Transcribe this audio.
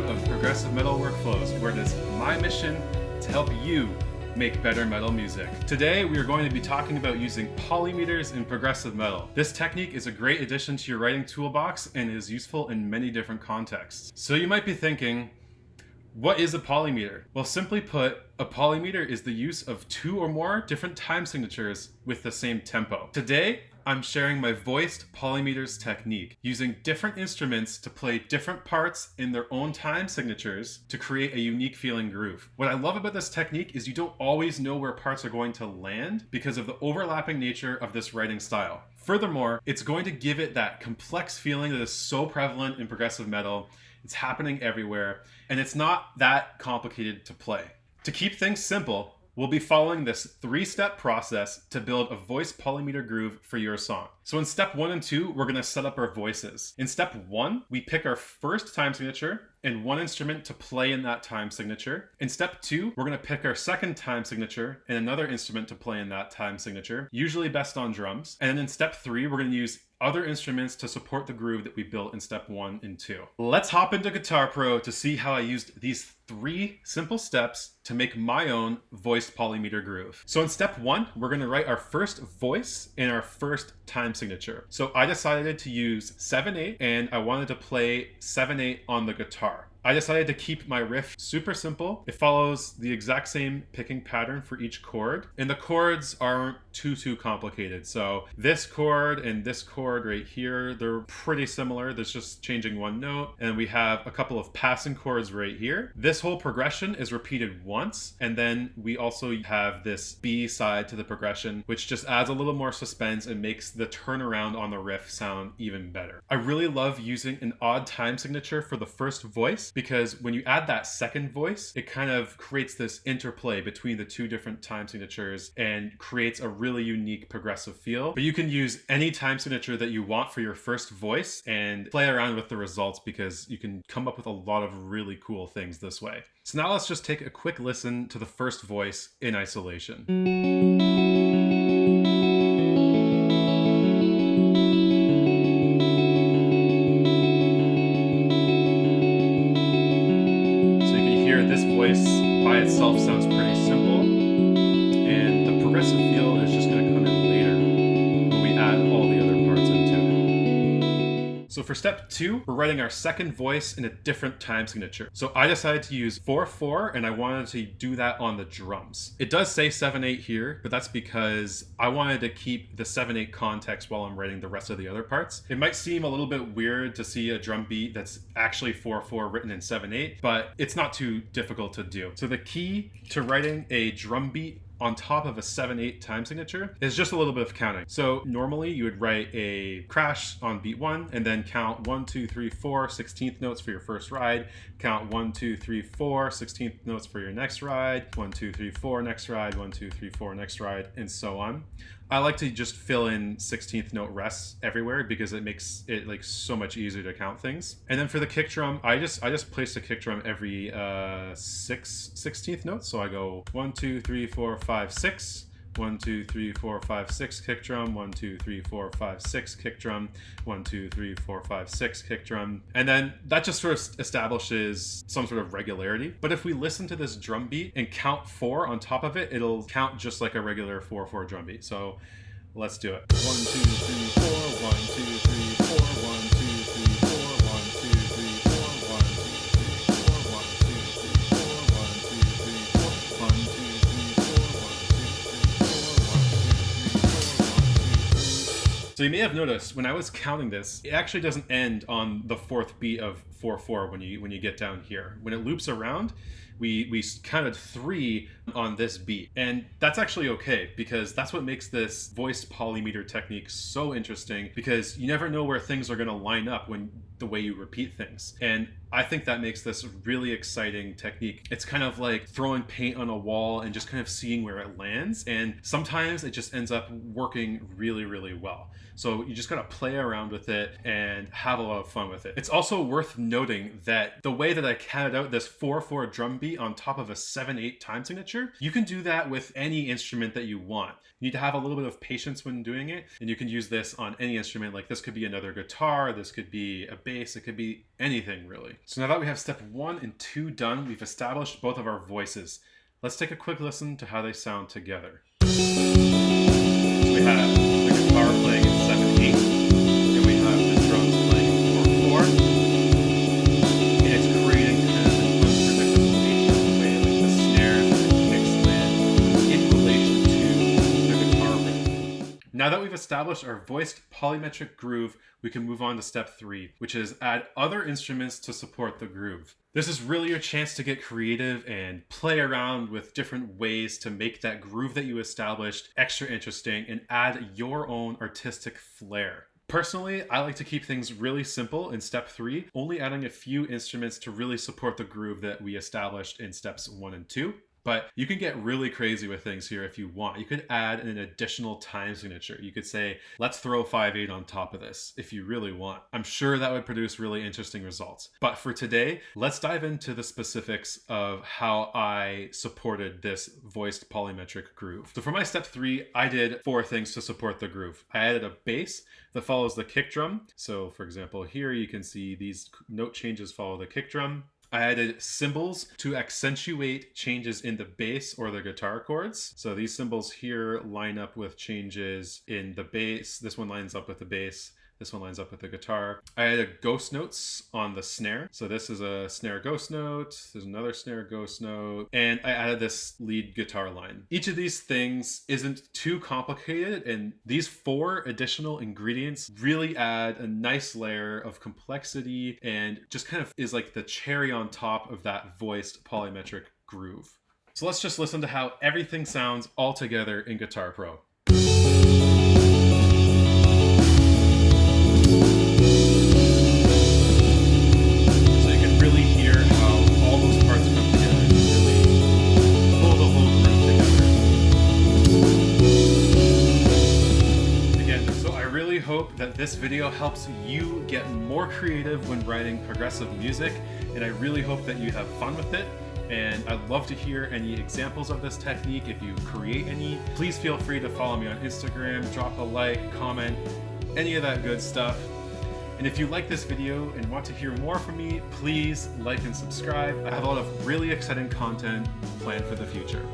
of Progressive Metal Workflows, where it is my mission to help you make better metal music. Today, we are going to be talking about using polymeters in progressive metal. This technique is a great addition to your writing toolbox and is useful in many different contexts. So you might be thinking, what is a polymeter? Well, simply put, a polymeter is the use of two or more different time signatures with the same tempo. Today, I'm sharing my voiced polymeters technique, using different instruments to play different parts in their own time signatures to create a unique feeling groove. What I love about this technique is you don't always know where parts are going to land because of the overlapping nature of this writing style. Furthermore, it's going to give it that complex feeling that is so prevalent in progressive metal. It's happening everywhere, and it's not that complicated to play. To keep things simple, we'll be following this 3-step process to build a voice polymeter groove for your song. So in step 1 and 2, we're going to set up our voices. In step 1, we pick our first time signature and one instrument to play in that time signature. In step 2, we're going to pick our second time signature and another instrument to play in that time signature, usually best on drums. And then in step 3, we're going to use other instruments to support the groove that we built in step 1 and 2. Let's hop into Guitar Pro to see how I used these 3 simple steps to make my own voiced polymeter groove. So in step 1, we're going to write our first voice in our first time signature. So I decided to use 7/8 and I wanted to play 7/8 on the guitar. I decided to keep my riff super simple. It follows the exact same picking pattern for each chord, and the chords aren't too complicated. So this chord and this chord right here, they're pretty similar. There's just changing one note, and we have a couple of passing chords right here. This whole progression is repeated once, and then we also have this B side to the progression, which just adds a little more suspense and makes the turnaround on the riff sound even better. I really love using an odd time signature for the first voice, because when you add that second voice, it kind of creates this interplay between the two different time signatures and creates a really unique progressive feel. But you can use any time signature that you want for your first voice and play around with the results, because you can come up with a lot of really cool things this way. So now let's just take a quick listen to the first voice in isolation. This voice by itself sounds pretty simple, and the progressive feel is just going to come in later when we add all the other parts into it. So for step 2, we're writing our second voice in a different time signature. So I decided to use 4/4, and I wanted to do that on the drums. It does say 7/8 here, but that's because I wanted to keep the 7/8 context while I'm writing the rest of the other parts. It might seem a little bit weird to see a drum beat that's actually 4/4 written in 7/8, but it's not too difficult to do. So the key to writing a drum beat on top of a 7/8 time signature is just a little bit of counting. So normally you would write a crash on beat 1 and then count 1, 2, 3, 4 16th notes for your first ride, count 1, 2, 3, 4 16th notes for your next ride, 1, 2, 3, 4 next ride, 1, 2, 3, 4 next ride, and so on. I like to just fill in 16th note rests everywhere because it makes it like so much easier to count things. And then for the kick drum, I just place the kick drum every 6 16th notes. So I go 1, 2, 3, 4, 5, 6. 1, 2, 3, 4, 5, 6 kick drum, 1, 2, 3, 4, 5, 6 kick drum, 1, 2, 3, 4, 5, 6 kick drum. And then that just sort of establishes some sort of regularity. But if we listen to this drum beat and count 4 on top of it, it'll count just like a regular 4/4 drum beat. So let's do it. 1, 2, 3, 4, 1, 2, 3, 4, 1, 2, 3, 4, 1, 2, 3, 4, 1, 2, 3, 4, 1, 2, 3, 4, 1, 2, 3, 4, 1, 2, 3, 4, 1, 2, 3, 4, 1, 2, 3, 4, 1, 2, 3, 4, 1, 2, 3. So you may have noticed when I was counting this, it actually doesn't end on the 4th beat of 4/4 when you get down here. When it loops around, we counted 3 on this beat. And that's actually okay, because that's what makes this voiced polymeter technique so interesting, because you never know where things are going to line up when the way you repeat things. And I think that makes this a really exciting technique. It's kind of like throwing paint on a wall and just kind of seeing where it lands. And sometimes it just ends up working really well. So you just gotta play around with it and have a lot of fun with it. It's also worth noting that the way that I counted out this 4/4 drum beat on top of a 7/8 time signature, you can do that with any instrument that you want. You need to have a little bit of patience when doing it, and you can use this on any instrument. Like this could be another guitar, this could be a bass, it could be anything really. So now that we have step 1 and 2 done, we've established both of our voices. Let's take a quick listen to how they sound together. So we have the guitar playing in 7/8, and we have the drums playing in 4/4, and it's creating kind of an unpredictable nature of the way like the snares and the kicks land in relation to the guitar riff. Now that we've established our voiced polymetric groove, we can move on to step 3, which is add other instruments to support the groove. This is really your chance to get creative and play around with different ways to make that groove that you established extra interesting and add your own artistic flair. Personally, I like to keep things really simple in step 3, only adding a few instruments to really support the groove that we established in steps 1 and 2. But you can get really crazy with things here if you want. You could add an additional time signature. You could say, let's throw 5/8 on top of this if you really want. I'm sure that would produce really interesting results. But for today, let's dive into the specifics of how I supported this voiced polymetric groove. So for my step 3, I did 4 things to support the groove. I added a bass that follows the kick drum. So for example, here you can see these note changes follow the kick drum. I added cymbals to accentuate changes in the bass or the guitar chords. So these cymbals here line up with changes in the bass. This one lines up with the bass. This one lines up with the guitar. I added ghost notes on the snare. So this is a snare ghost note. There's another snare ghost note. And I added this lead guitar line. Each of these things isn't too complicated, and these 4 additional ingredients really add a nice layer of complexity and just kind of is like the cherry on top of that voiced polymetric groove. So let's just listen to how everything sounds all together in Guitar Pro. Hope that this video helps you get more creative when writing progressive music, and I really hope that you have fun with it. And I'd love to hear any examples of this technique. If you create any, please feel free to follow me on Instagram, drop a like, comment, any of that good stuff. And if you like this video and want to hear more from me, please like and subscribe. I have a lot of really exciting content planned for the future.